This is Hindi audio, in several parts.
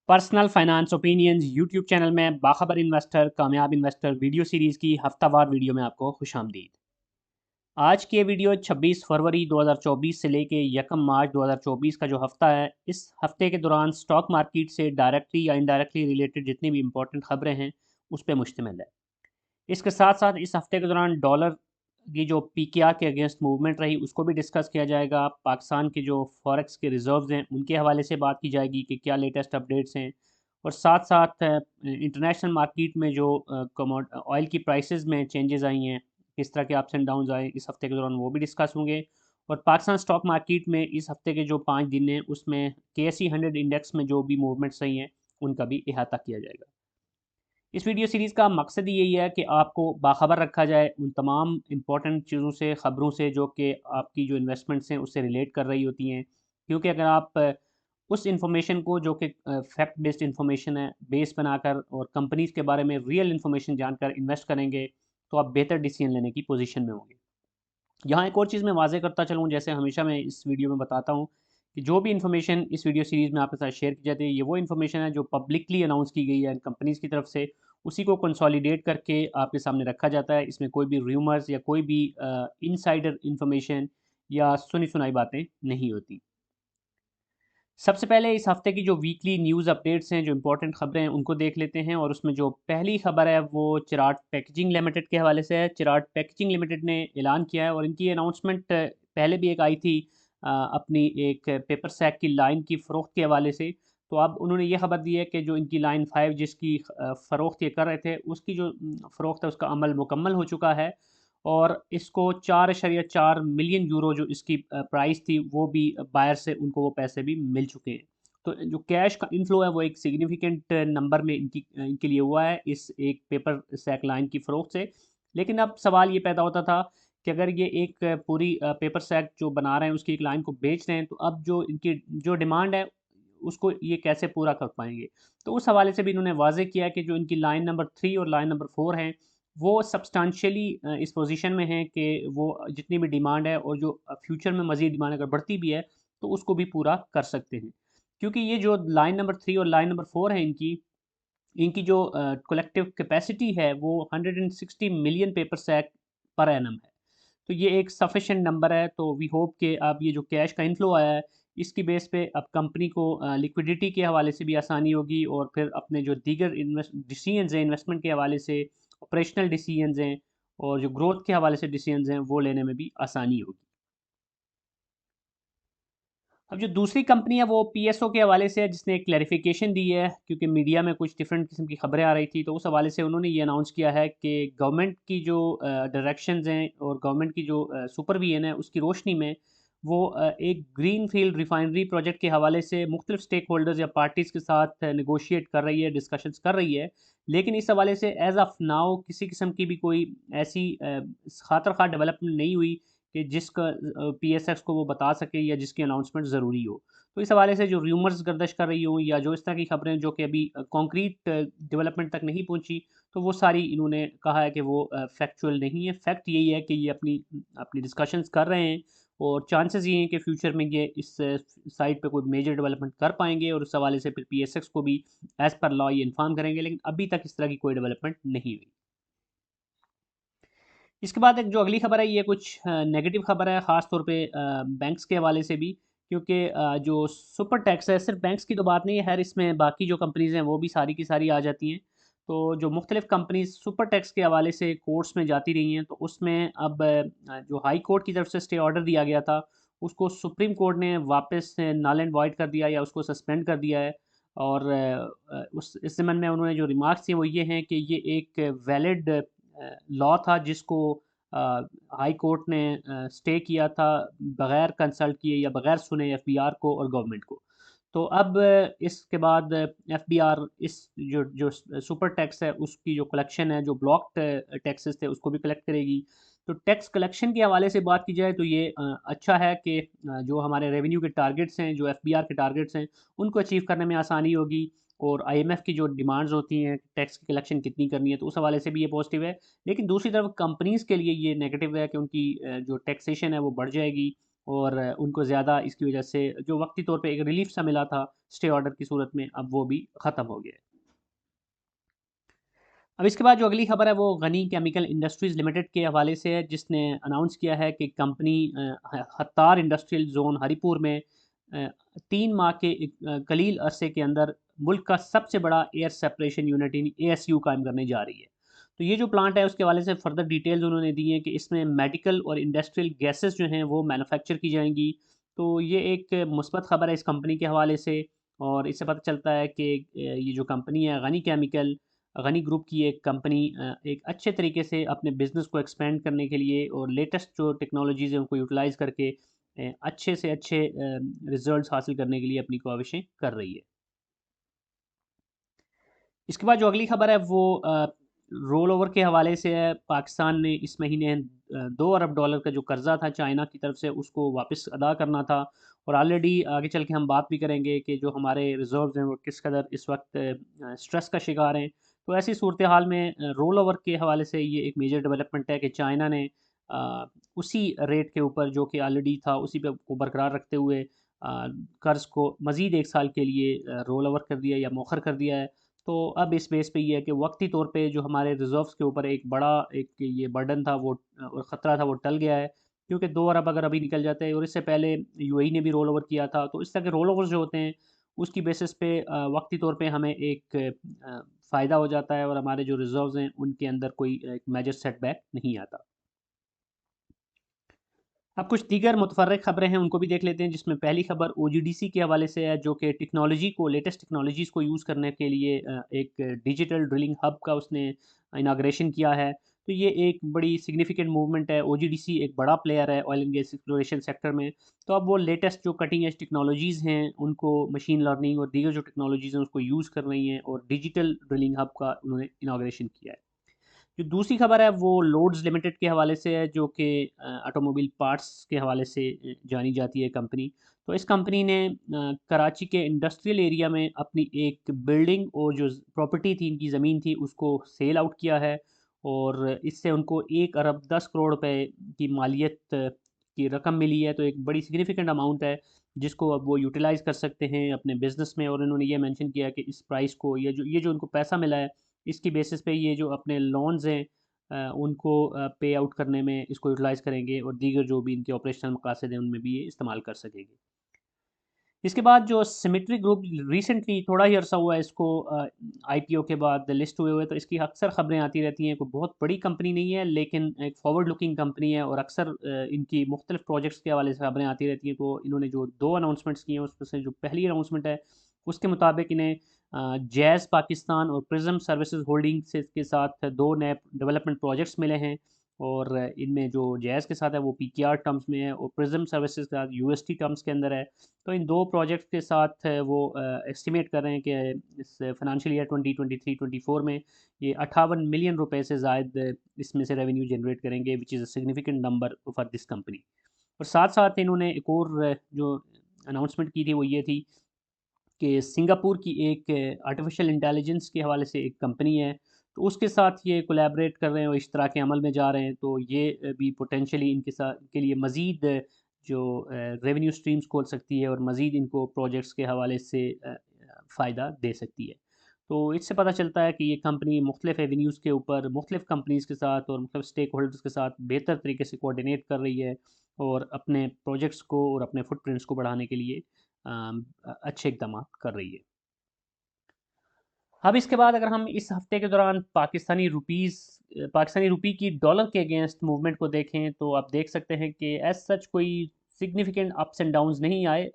Personal finance opinions YouTube channel में बाखबर इन्वेस्टर कामयाब इन्वेस्टर वीडियो सीरीज़ की हफ्तावार वीडियो में आपको खुशामदीद। आज की ये वीडियो 26 फरवरी 2024 से लेके 1 मार्च 2024 का जो हफ्ता है, इस हफ्ते के दौरान स्टॉक मार्केट से डायरेक्टली या इनडायरेक्टली रिलेटेड जितनी भी इंपॉर्टेंट खबरें हैं उस पर मुश्तमिल है। इसके साथ साथ इस हफ्ते के दौरान डॉलर की जो पीकेआर के अगेंस्ट मूवमेंट रही उसको भी डिस्कस किया जाएगा। पाकिस्तान के जो फॉरेक्स के रिजर्व्स हैं उनके हवाले से बात की जाएगी कि क्या लेटेस्ट अपडेट्स हैं। और साथ साथ इंटरनेशनल मार्केट में जो ऑयल की प्राइसेस में चेंजेस आई हैं, किस तरह के अप्स एंड डाउन्स आए इस हफ्ते के दौरान वो भी डिस्कस होंगे। और पाकिस्तान स्टॉक मार्केट में इस हफ्ते के जो 5 दिन हैं उसमें KSE 100 इंडेक्स में जो भी मूवमेंट्स रही हैं उनका भी अहाता किया जाएगा। इस वीडियो सीरीज़ का मकसद यही है कि आपको बाखबर रखा जाए उन तमाम इम्पोर्टेंट चीज़ों से, ख़बरों से जो कि आपकी जो इन्वेस्टमेंट्स हैं उससे रिलेट कर रही होती हैं। क्योंकि अगर आप उस इन्फॉर्मेशन को जो कि फैक्ट बेस्ड इन्फॉर्मेशन है बेस बनाकर और कंपनीज़ के बारे में रियल इन्फॉर्मेशन जानकर इन्वेस्ट करेंगे तो आप बेहतर डिसीजन लेने की पोजीशन में होंगे। यहाँ एक और चीज़ मैं वाज़ेह करता चलूँ, जैसे हमेशा मैं इस वीडियो में बताता हूँ कि जो भी इन्फॉर्मेशन इस वीडियो सीरीज़ में आपके साथ शेयर की जाती है, ये वो इन्फॉर्मेशन है जो पब्लिकली अनाउंस की गई है कंपनीज़ की तरफ से, उसी को कंसोलिडेट करके आपके सामने रखा जाता है। इसमें कोई भी रूमर्स या कोई भी इनसाइडर इन्फॉर्मेशन या सुनी-सुनाई बातें नहीं होती। सबसे पहले इस हफ्ते की जो वीकली न्यूज़ अपडेट्स हैं, जो इम्पोर्टेंट खबरें हैं, उनको देख लेते हैं। और उसमें जो पहली खबर है वो चिराग पैकेजिंग लिमिटेड के हवाले से है। चिराग पैकेजिंग लिमिटेड ने ऐलान किया है और इनकी अनाउंसमेंट पहले भी एक आई थी अपनी एक पेपर सैक की लाइन की फ़रोख्त के हवाले से। तो अब उन्होंने ये खबर दी है कि जो इनकी लाइन 5 जिसकी फ़रोख्त ये कर रहे थे, उसकी जो फ़रोख्त है उसका अमल मुकम्मल हो चुका है। और इसको 4.4 मिलियन यूरो जो इसकी प्राइस थी वो भी बायर से उनको वो पैसे भी मिल चुके हैं। तो जो कैश का इनफ्लो है वो एक सिग्निफिकेंट नंबर में इनके लिए हुआ है इस एक पेपर सैक लाइन की फ़रोख्त से। लेकिन अब सवाल ये पैदा होता था कि अगर ये एक पूरी पेपर सैक जो बना रहे हैं उसकी एक लाइन को बेच रहे हैं, तो अब जो इनकी जो डिमांड है उसको ये कैसे पूरा कर पाएँगे? तो उस हवाले से भी इन्होंने वाज़ेह किया कि जो इनकी लाइन नंबर 3 और लाइन नंबर 4 हैं, वो सब्सटेंशियली इस पोज़ीशन में हैं कि वो जितनी भी डिमांड है और जो फ्यूचर में मज़ीद डिमांड अगर बढ़ती भी है, तो उसको भी पूरा कर सकते हैं। क्योंकि ये जो लाइन नंबर 3 और लाइन नंबर 4 है इनकी, इनकी जो कलेक्टिव कैपेसिटी है वो 160 million paper sack per annum है। तो ये एक सफिशिएंट नंबर है। तो वी होप कि अब ये जो कैश का इनफ्लो आया है इसकी बेस पे अब कंपनी को लिक्विडिटी के हवाले से भी आसानी होगी और फिर अपने जो दीगर डिसीजंस हैं इन्वेस्टमेंट के हवाले से, ऑपरेशनल डिसीजंस हैं और जो ग्रोथ के हवाले से डिसीजंस हैं वो लेने में भी आसानी होगी। अब जो दूसरी कंपनी है वो PSO के हवाले से है जिसने एक क्लैरिफिकेशन दी है, क्योंकि मीडिया में कुछ डिफरेंट किस्म की खबरें आ रही थी। तो उस हवाले से उन्होंने ये अनाउंस किया है कि गवर्नमेंट की जो डायरेक्शंस हैं और गवर्नमेंट की जो सुपरविजन है उसकी रोशनी में वो एक ग्रीन फील्ड रिफाइनरी प्रोजेक्ट के हवाले से मुख्तलिफ स्टेक होल्डर्स या पार्टीज़ के साथ नेगोशिएट कर रही है, डिस्कशंस कर रही है। लेकिन इस हवाले से एज़ ऑफ नाउ किसी किस्म की भी कोई ऐसी खातर खा डेवलपमेंट नहीं हुई कि जिसका PSX को वो बता सके या जिसकी अनाउंसमेंट ज़रूरी हो। तो इस हवाले से जो रूमर्स गर्दिश कर रही हों या जो इस तरह की खबरें जो कि अभी कॉन्क्रीट डेवलपमेंट तक नहीं पहुंची, तो वो सारी इन्होंने कहा है कि वो फैक्चुअल नहीं है। फैक्ट यही है कि ये अपनी अपनी डिस्कशंस कर रहे हैं और चांसेस ये हैं कि फ्यूचर में ये इस साइड पे कोई मेजर डेवलपमेंट कर पाएंगे और उस हवाले से फिर PSX को भी एज़ पर लॉ ये इन्फॉर्म करेंगे। लेकिन अभी तक इस तरह की कोई डेवलपमेंट नहीं हुई। इसके बाद एक जो अगली खबर है ये कुछ नेगेटिव खबर है, ख़ास तौर पे बैंक्स के हवाले से भी। क्योंकि जो सुपर टैक्स है सिर्फ बैंक्स की तो बात नहीं है, खैर इसमें बाकी जो कंपनीज़ हैं वो भी सारी की सारी आ जाती हैं। तो जो मुख्तलिफ़ कंपनीज़ सुपर टैक्स के हवाले से कोर्ट्स में जाती रही हैं, तो उसमें अब जो हाई कोर्ट की तरफ से स्टे ऑर्डर दिया गया था उसको सुप्रीम कोर्ट ने वापस नल एंड वॉइड कर दिया या उसको सस्पेंड कर दिया है। और उस इस ज़मन में उन्होंने जो रिमार्क्स दिए वो ये हैं कि ये एक वैलिड लॉ था जिसको अ, हाई कोर्ट ने स्टे किया था बगैर कंसल्ट किए या बगैर सुने एफबीआर को और गवर्नमेंट को। तो अब इसके बाद एफबीआर इस जो सुपर टैक्स है उसकी जो कलेक्शन है, जो ब्लॉक्ड टैक्सेस थे उसको भी कलेक्ट करेगी। तो टैक्स कलेक्शन के हवाले से बात की जाए तो ये अच्छा है कि जो हमारे रेवेन्यू के टारगेट्स हैं, जो एफबीआर के टारगेट्स हैं, उनको अचीव करने में आसानी होगी। और आईएमएफ की जो डिमांड्स होती हैं टैक्स की कलेक्शन कितनी करनी है, तो उस हवाले से भी ये पॉजिटिव है। लेकिन दूसरी तरफ कंपनीज़ के लिए ये नेगेटिव है कि उनकी जो टैक्सेशन है वो बढ़ जाएगी और उनको ज़्यादा इसकी वजह से जो वक्ती तौर पे एक रिलीफ सा मिला था स्टे ऑर्डर की सूरत में, अब वो भी ख़त्म हो गया है। अब इसके बाद जो अगली खबर है वो गनी केमिकल इंडस्ट्रीज़ लिमिटेड के हवाले से है, जिसने अनाउंस किया है कि कंपनी हत्तार इंडस्ट्रियल जोन हरीपुर में 3 माह के कलील अरसे के अंदर मुल्क का सबसे बड़ा एयर सेपरेशन यूनिट ASU कायम करने जा रही है। तो ये जो प्लांट है उसके हवाले से फर्दर डिटेल्स उन्होंने दी हैं कि इसमें मेडिकल और इंडस्ट्रियल गैसेस जो हैं वो मैन्युफैक्चर की जाएंगी। तो ये एक मुस्बत खबर है इस कंपनी के हवाले से, और इससे पता चलता है कि ये जो कंपनी है गनी केमिकल, गनी ग्रुप की एक कंपनी एक अच्छे तरीके से अपने बिज़नेस को एक्सपेंड करने के लिए और लेटेस्ट जो टेक्नोलॉजीज़ हैं उनको यूटिलाइज़ करके अच्छे से अच्छे रिज़ल्ट्स हासिल करने के लिए अपनी कोशिशें कर रही है। इसके बाद जो अगली खबर है वो रोल ओवर के हवाले से है। पाकिस्तान ने इस महीने 2 अरब डॉलर का जो कर्ज़ा था चाइना की तरफ से उसको वापस अदा करना था, और ऑलरेडी आगे चल के हम बात भी करेंगे कि जो हमारे रिज़र्व्स हैं वो किस कदर इस वक्त स्ट्रेस का शिकार हैं। तो ऐसी सूरत हाल में रोल ओवर के हवाले से ये एक मेजर डेवलपमेंट है कि चाइना ने उसी रेट के ऊपर जो कि ऑलरेडी था उसी पे को बरकरार रखते हुए कर्ज़ को मज़ीद 1 साल के लिए रोल ओवर कर दिया या मौखर कर दिया है। तो अब इस बेस पे ये है कि वक्ती तौर पे जो हमारे रिज़र्व्स के ऊपर एक बड़ा एक ये बर्डन था वो और ख़तरा था वो टल गया है, क्योंकि 2 अरब अगर अभी निकल जाते हैं, और इससे पहले UAE ने भी रोल ओवर किया था। तो इस तरह के रोल ओवर्स जो होते हैं उसकी बेसिस पे वक्ती तौर पे हमें एक फ़ायदा हो जाता है और हमारे जो रिज़र्व्स हैं उनके अंदर कोई एक मेजर सेटबैक नहीं आता। अब कुछ दीगर मुतफ़र्रिक़ ख़बरें हैं उनको भी देख लेते हैं, जिसमें पहली ख़बर OGDC के हवाले से है, जो कि टेक्नोलॉजी को लेटेस्ट टेक्नोलॉजीज़ को यूज़ करने के लिए एक डिजिटल ड्रिलिंग हब का उसने इनाग्रेशन किया है। तो ये एक बड़ी सिग्निफिकेंट मूवमेंट है। OGDC एक बड़ा प्लेयर है oil and gas exploration sector में। तो अब वो लेटेस्ट जो कटिंग एज टेक्नोलॉजीज़ हैं उनको मशीन लर्निंग और दीगर जो टेक्नोलॉजीज़ हैं उसको यूज़ कर रही हैं, और डिजिटल ड्रिलिंग हब का उन्होंने इनाग्रेशन किया है। जो दूसरी खबर है वो लोड्स लिमिटेड के हवाले से है, जो कि ऑटोमोबाइल पार्ट्स के हवाले से जानी जाती है कंपनी। तो इस कंपनी ने कराची के इंडस्ट्रियल एरिया में अपनी एक बिल्डिंग और जो प्रॉपर्टी थी, इनकी ज़मीन थी, उसको सेल आउट किया है, और इससे उनको 1 अरब 10 करोड़ रुपए की मालियत की रकम मिली है। तो एक बड़ी सिग्निफिकेंट अमाउंट है जिसको अब वो यूटिलाइज़ कर सकते हैं अपने बिज़नेस में, और इन्होंने ये मेंशन किया कि इस प्राइस को ये जो उनको पैसा मिला है इसकी बेसिस पे ये जो अपने लोन्स हैं उनको पे आउट करने में इसको यूटिलाइज़ करेंगे, और दीगर जो भी इनके ऑपरेशनल मकासद हैं उनमें भी ये इस्तेमाल कर सकेंगे। इसके बाद जो सिमेट्री ग्रुप रिसेंटली थोड़ा ही अरसा हुआ है इसको IPO के बाद लिस्ट हुए हुए, तो इसकी अक्सर खबरें आती रहती हैं। कोई बहुत बड़ी कंपनी नहीं है लेकिन एक फॉरवर्ड लुकिंग कंपनी है, और अक्सर इनकी मुख्तलिफ प्रोजेक्ट्स के हवाले से खबरें आती रहती हैं। तो इन्होंने जो 2 अनाउंसमेंट्स किए हैं उसमें से जो पहली अनाउंसमेंट है उसके मुताबिक इन्हें जैज़ पाकिस्तान और प्रिज्म सर्विसेज होल्डिंग्स के साथ 2 नए डेवलपमेंट प्रोजेक्ट्स मिले हैं, और इनमें जो जैज़ के साथ है वो PKR टर्म्स में है, और प्रिज्म सर्विसेज के साथ UST टर्म्स के अंदर है। तो इन 2 प्रोजेक्ट्स के साथ वो एस्टिमेट कर रहे हैं कि इस फाइनेंशियल ईयर 2023-24 में ये 58 मिलियन रुपए से ज़ायद इसमें से रेवेन्यू जनरेट करेंगे, which is a significant number for this company. और साथ-साथ इन्होंने एक और जो अनाउंसमेंट की थी वो ये थी कि सिंगापुर की एक आर्टिफिशियल इंटेलिजेंस के हवाले से एक कंपनी है, तो उसके साथ ये कोलैबोरेट कर रहे हैं और इश्तराक अमल में जा रहे हैं। तो ये भी पोटेंशियली इनके साथ के लिए मज़ीद जो रेवेन्यू स्ट्रीम्स खोल सकती है, और मज़ीद इनको प्रोजेक्ट्स के हवाले से फ़ायदा दे सकती है। तो इससे पता चलता है कि ये कंपनी मुख्तलिफ एवेन्यूज़ के ऊपर मुख्तलिफ कंपनीज़ के साथ और मुख्तलिफ स्टेक होल्डर्स के साथ बेहतर तरीके से कोऑर्डिनेट कर रही है, और अपने प्रोजेक्ट्स को और अपने फुटप्रिंट्स को बढ़ाने के लिए अच्छे इक़दाम कर रही है। अब इसके बाद अगर हम इस हफ़्ते के दौरान पाकिस्तानी रुपी की डॉलर के अगेंस्ट मूवमेंट को देखें, तो आप देख सकते हैं कि एज़ सच कोई सिग्निफिकेंट अप्स एंड डाउन्स नहीं आए।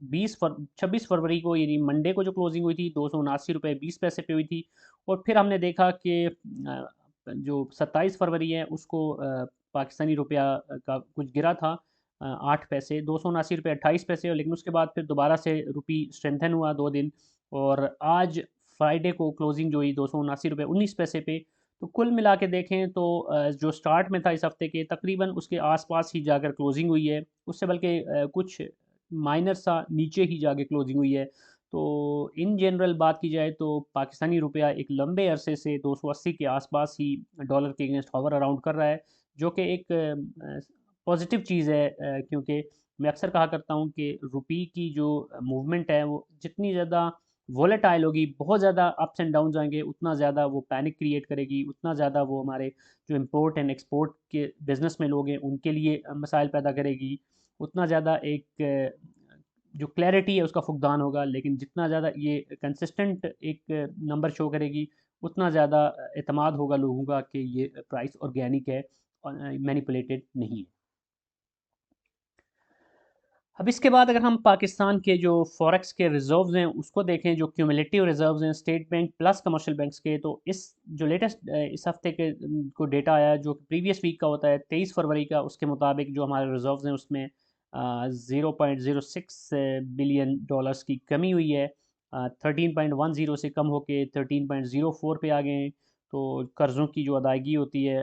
26 फरवरी को यानी मंडे को जो क्लोजिंग हुई थी 279 रुपये 20 पैसे पे हुई थी, और फिर हमने देखा कि जो 27 फरवरी है उसको पाकिस्तानी रुपया का कुछ गिरा था 8 पैसे, 279 रुपये 28 पैसे, लेकिन उसके बाद फिर दोबारा से रुपी स्ट्रेंथन हुआ 2 दिन, और आज फ्राइडे को क्लोजिंग जो हुई 279 रुपये 19 पैसे पे। तो कुल मिला के देखें तो जो स्टार्ट में था इस हफ्ते के तकरीबन उसके आसपास ही जाकर क्लोजिंग हुई है, उससे बल्कि कुछ माइनर सा नीचे ही जाके क्लोजिंग हुई है। तो इन जनरल बात की जाए तो पाकिस्तानी रुपया एक लंबे अरसे से 280 के आसपास ही डॉलर के अगेंस्ट हॉवर अराउंड कर रहा है, जो कि एक पॉजिटिव चीज़ है, क्योंकि मैं अक्सर कहा करता हूँ कि रुपये की जो मूवमेंट है वो जितनी ज़्यादा वोलेटाइल होगी, बहुत ज़्यादा अप्स एंड डाउन्स आएंगे, उतना ज़्यादा वो पैनिक क्रिएट करेगी, उतना ज़्यादा वो हमारे जो इम्पोर्ट एंड एक्सपोर्ट के बिज़नेस में लोग हैं उनके लिए मसाइल पैदा करेगी, उतना ज़्यादा एक जो क्लैरिटी है उसका फुकदान होगा। लेकिन जितना ज़्यादा ये कंसिस्टेंट एक नंबर शो करेगी, उतना ज़्यादा एतमाद होगा लोगों का कि ये प्राइस ऑर्गेनिक है और मैनिपुलेटेड नहीं है। अब इसके बाद अगर हम पाकिस्तान के जो फॉरेक्स के रिजर्व्स हैं उसको देखें, जो क्यूमुलेटिव रिजर्व्स हैं state bank plus commercial banks के, तो इस जो लेटेस्ट इस हफ्ते के को डेटा आया जो प्रीवियस वीक का होता है 23 फरवरी का, उसके मुताबिक जो हमारे रिजर्व्स हैं उसमें 0.06 बिलियन डॉलर्स की कमी हुई है। 13.10 से कम होके 13.04 पे आ गए हैं। तो कर्ज़ों की जो अदायगी होती है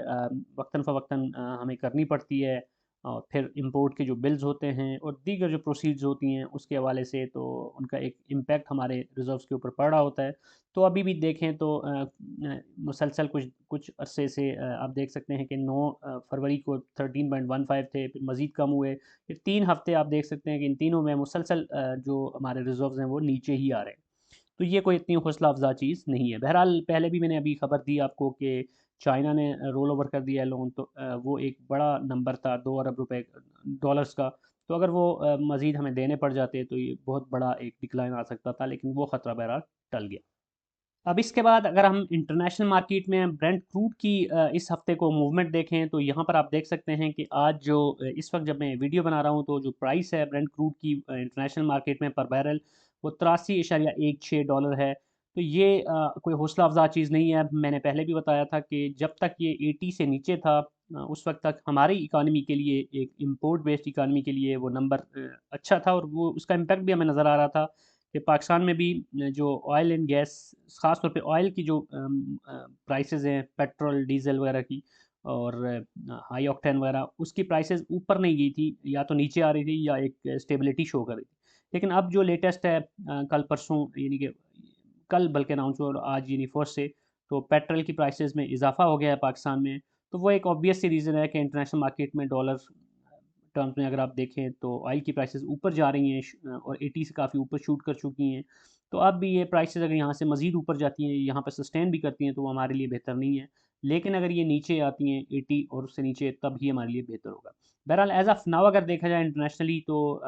वक्तन फ़वक्तन हमें करनी पड़ती है, और फिर इंपोर्ट के जो बिल्स होते हैं और दीगर जो प्रोसीड्स होती हैं उसके हवाले से, तो उनका एक इम्पैक्ट हमारे रिज़र्व्स के ऊपर पड़ रहा होता है। तो अभी भी देखें तो मुसलसल कुछ कुछ अरसे से आप देख सकते हैं कि 9 फरवरी को 13.15 थे, फिर मज़ीद कम हुए, फिर 3 हफ्ते आप देख सकते हैं कि इन तीनों में मुसलसल जो हमारे रिज़र्व्स हैं वो नीचे ही आ रहे हैं। तो ये कोई इतनी हौसला अफ़ज़ा चीज़ नहीं है। बहरहाल पहले भी मैंने अभी खबर दी आपको कि चाइना ने रोल ओवर कर दिया है लोन, तो वो एक बड़ा नंबर था 2 अरब रुपए डॉलर्स का। तो अगर वो मज़ीद हमें देने पड़ जाते तो ये बहुत बड़ा एक डिक्लाइन आ सकता था, लेकिन वो ख़तरा बहरहाल टल गया। अब इसके बाद अगर हम इंटरनेशनल मार्केट में ब्रेंट क्रूड की इस हफ्ते को मूवमेंट देखें, तो यहाँ पर आप देख सकते हैं कि आज जो इस वक्त जब मैं वीडियो बना रहा हूँ तो जो प्राइस है ब्रेंट क्रूड की इंटरनेशनल मार्केट में पर बैरल, वो 83.16 डॉलर है। तो ये कोई हौसला अफजा चीज़ नहीं है। मैंने पहले भी बताया था कि जब तक ये 80 से नीचे था उस वक्त तक हमारी इकानमी के लिए, एक इम्पोर्ट बेस्ड इकानमी के लिए वो नंबर अच्छा था, और वो उसका इम्पैक्ट भी हमें नज़र आ रहा था कि पाकिस्तान में भी जो ऑयल एंड गैस, ख़ास तौर पे ऑयल की जो प्राइसेस हैं, पेट्रोल डीज़ल वगैरह की, और हाई ऑक्टेन वगैरह, उसकी प्राइसेस ऊपर नहीं गई थी, या तो नीचे आ रही थी या एक स्टेबिलिटी शो कर रही थी। लेकिन अब जो लेटेस्ट है कल परसों यानी कि कल बल्कि अनाउंस हुआ और आज यानी फर्स्ट से, तो पेट्रोल की प्राइसेस में इजाफा हो गया है पाकिस्तान में। तो वो एक ऑब्वियस सी रीज़न है कि इंटरनेशनल मार्केट में डॉलर टर्म्स में अगर आप देखें तो ऑयल की प्राइसेस ऊपर जा रही हैं, और 80 से काफ़ी ऊपर शूट कर चुकी हैं। तो अब भी ये प्राइसेस अगर यहाँ से मज़ीद ऊपर जाती हैं, यहाँ पर सस्टेन भी करती हैं, तो वो हमारे लिए बेहतर नहीं है। लेकिन अगर ये नीचे आती हैं 80 और उससे नीचे, तब ही हमारे लिए बेहतर होगा। बहरहाल एज़ ऑफ़ नाउ अगर देखा जाए इंटरनेशनली, तो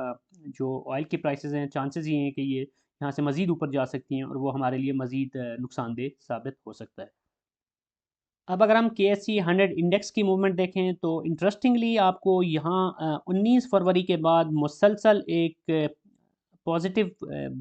जो ऑयल की प्राइसेस हैं, चांसेस ये हैं कि ये यहाँ से मज़ीद ऊपर जा सकती हैं, और वो हमारे लिए मज़ीद नुकसानदेह साबित हो सकता है। अब अगर हम केएससी 100 इंडेक्स की मूवमेंट देखें, तो इंटरेस्टिंगली आपको यहाँ 19 फरवरी के बाद मुसलसल एक पॉजिटिव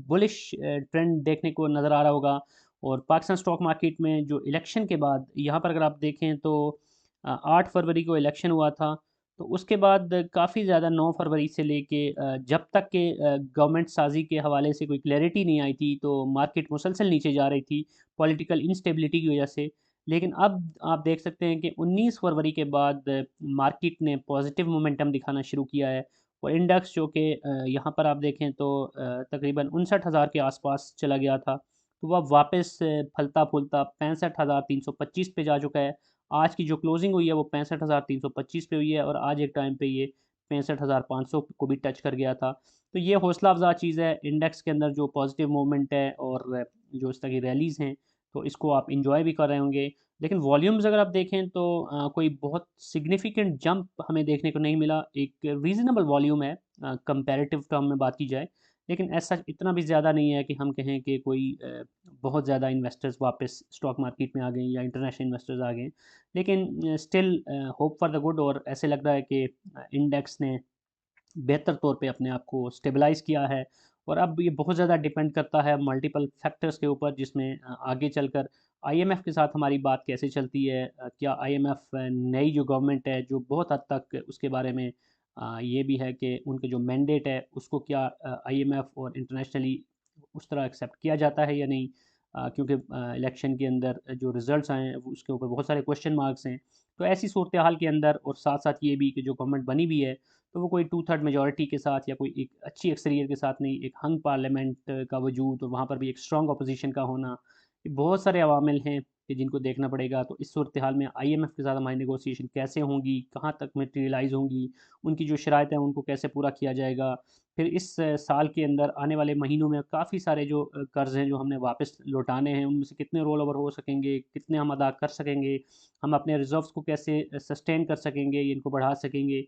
बुलिश ट्रेंड देखने को नज़र आ रहा होगा। और पाकिस्तान स्टॉक मार्केट में जो इलेक्शन के बाद, यहाँ पर अगर आप देखें तो 8 फरवरी को इलेक्शन हुआ था, तो उसके बाद काफ़ी ज़्यादा 9 फरवरी से लेके जब तक के गवर्नमेंट साजी के हवाले से कोई क्लैरिटी नहीं आई थी, तो मार्केट मुसलसल नीचे जा रही थी पॉलिटिकल इंस्टेबिलिटी की वजह से। लेकिन अब आप देख सकते हैं कि 19 फरवरी के बाद मार्केट ने पॉजिटिव मोमेंटम दिखाना शुरू किया है, और इंडेक्स जो कि यहाँ पर आप देखें तो तकरीबन 59,000 के आसपास चला गया था, तो वह वापस फलता फूलता 65,325 पे जा चुका है। आज की जो क्लोजिंग हुई है वो 65,325 पे हुई है, और आज एक टाइम पे ये 65,500 को भी टच कर गया था। तो ये हौसला अफजा चीज़ है इंडेक्स के अंदर, जो पॉजिटिव मूवमेंट है और जो इस तरह की रैलीज़ हैं, तो इसको आप इंजॉय भी कर रहे होंगे। लेकिन वॉल्यूम्स अगर आप देखें तो कोई बहुत सिग्निफिकेंट जंप हमें देखने को नहीं मिला। एक रीज़नेबल वॉल्यूम है कंपैरेटिव टर्म में बात की जाए, लेकिन ऐसा इतना भी ज़्यादा नहीं है कि हम कहें कि कोई बहुत ज़्यादा इन्वेस्टर्स वापस स्टॉक मार्केट में आ गए या इंटरनेशनल इन्वेस्टर्स आ गए। लेकिन still hope for the good, और ऐसे लग रहा है कि इंडेक्स ने बेहतर तौर पे अपने आप को स्टेबलाइज़ किया है। और अब ये बहुत ज़्यादा डिपेंड करता है मल्टीपल फैक्टर्स के ऊपर, जिसमें आगे चलकर आईएमएफ के साथ हमारी बात कैसे चलती है। क्या आईएमएफ नई जो गवर्नमेंट है, जो बहुत हद तक उसके बारे में ये भी है कि उनके जो मैंडेट है उसको क्या आईएमएफ और इंटरनेशनली उस तरह एक्सेप्ट किया जाता है या नहीं। क्योंकि इलेक्शन के अंदर जो रिज़ल्ट्स आए हैं उसके ऊपर बहुत सारे क्वेश्चन मार्क्स हैं। तो ऐसी सूरत हाल के अंदर, और साथ साथ ये भी कि जो गवर्नमेंट बनी भी है, तो वो कोई 2/3 मेजॉरिटी के साथ या कोई एक अच्छी अक्सरियत के साथ नहीं, एक हंग पार्लियामेंट का वजूद और वहाँ पर भी एक स्ट्रॉन्ग अपोजिशन का होना, ये बहुत सारे अवामिल हैं कि जिनको देखना पड़ेगा। तो इस सूरत हाल में IMF के साथ हमारी नेगोशिएशन कैसे होंगी, कहाँ तक मटेरियलाइज़ होंगी, उनकी जो शराइत हैं उनको कैसे पूरा किया जाएगा। फिर इस साल के अंदर आने वाले महीनों में काफ़ी सारे जो कर्ज़ हैं जो हमने वापस लौटाने हैं, उनमें से कितने रोल ओवर हो सकेंगे, कितने हम अदा कर सकेंगे, हम अपने रिज़र्व्स को कैसे सस्टेन कर सकेंगे, इनको बढ़ा सकेंगे।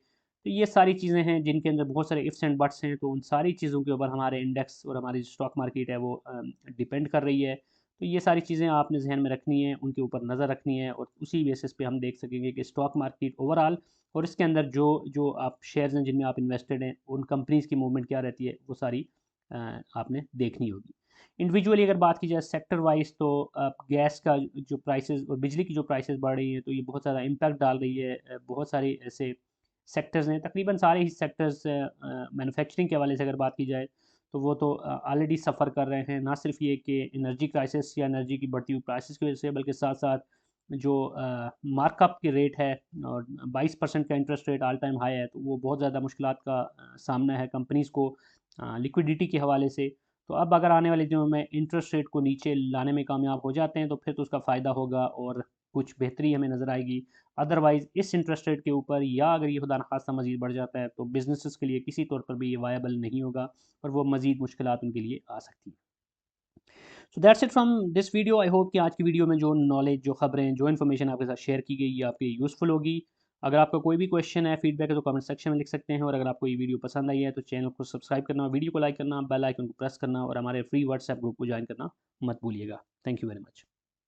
तो ये सारी चीज़ें हैं जिनके अंदर बहुत सारे इफ्स एंड बट्स हैं, तो उन सारी चीज़ों के ऊपर हमारे इंडेक्स और हमारी स्टॉक मार्केट है वो डिपेंड कर रही है। तो ये सारी चीज़ें आपने ज़हन में रखनी है, उनके ऊपर नज़र रखनी है और उसी बेसिस पे हम देख सकेंगे कि स्टॉक मार्केट ओवरऑल और इसके अंदर जो जो आप शेयर्स हैं जिनमें आप इन्वेस्टेड हैं, उन कंपनीज़ की मूवमेंट क्या रहती है, वो सारी आपने देखनी होगी। इंडिविजुअली अगर बात की जाए सेक्टर वाइज़, तो गैस का जो प्राइसेज़ और बिजली की जो प्राइसेज़ बढ़ रही हैं, तो ये बहुत ज़्यादा इम्पैक्ट डाल रही है। बहुत सारे ऐसे सेक्टर्स हैं, तकरीबन सारे ही सेक्टर्स मैन्युफैक्चरिंग के हवाले से अगर बात की जाए, तो वो तो ऑलरेडी सफ़र कर रहे हैं। ना सिर्फ ये कि एनर्जी क्राइसिस या एनर्जी की बढ़ती हुई प्राइसेस की वजह से, बल्कि साथ-साथ जो मार्कअप की रेट है और 22% का interest rate all time high है, तो वो बहुत ज़्यादा मुश्किलात का सामना है कंपनीज़ को लिक्विडिटी के हवाले से। तो अब अगर आने वाले दिनों में इंटरेस्ट रेट को नीचे लाने में कामयाब हो जाते हैं, तो फिर तो उसका फ़ायदा होगा और कुछ बेहतरी हमें नज़र आएगी। अदरवाइज़ इस इंटरेस्ट रेट के ऊपर, या अगर ये खुदा न खास्ता मज़ीद बढ़ जाता है, तो बिज़नेसेस के लिए किसी तौर पर भी ये वायबल नहीं होगा और वो मज़ीद मुश्किलात उनके लिए आ सकती हैं। So that's it from this video. I hope कि आज की वीडियो में जो नॉलेज, जो खबरें, जो इन्फॉर्मेशन आपके साथ शेयर की गई, ये आपके यूज़फुल होगी। अगर आपका कोई भी क्वेश्चन है, फीडबैक है, तो कमेंट सेक्शन में लिख सकते हैं और अगर आपको ये वीडियो पसंद आई है तो चैनल को सब्सक्राइब करना, वीडियो को लाइक करना, बेल आइकन को प्रेस करना और हमारे फ्री व्हाट्सएप ग्रुप को ज्वाइन करना मत भूलिएगा। Thank you very much.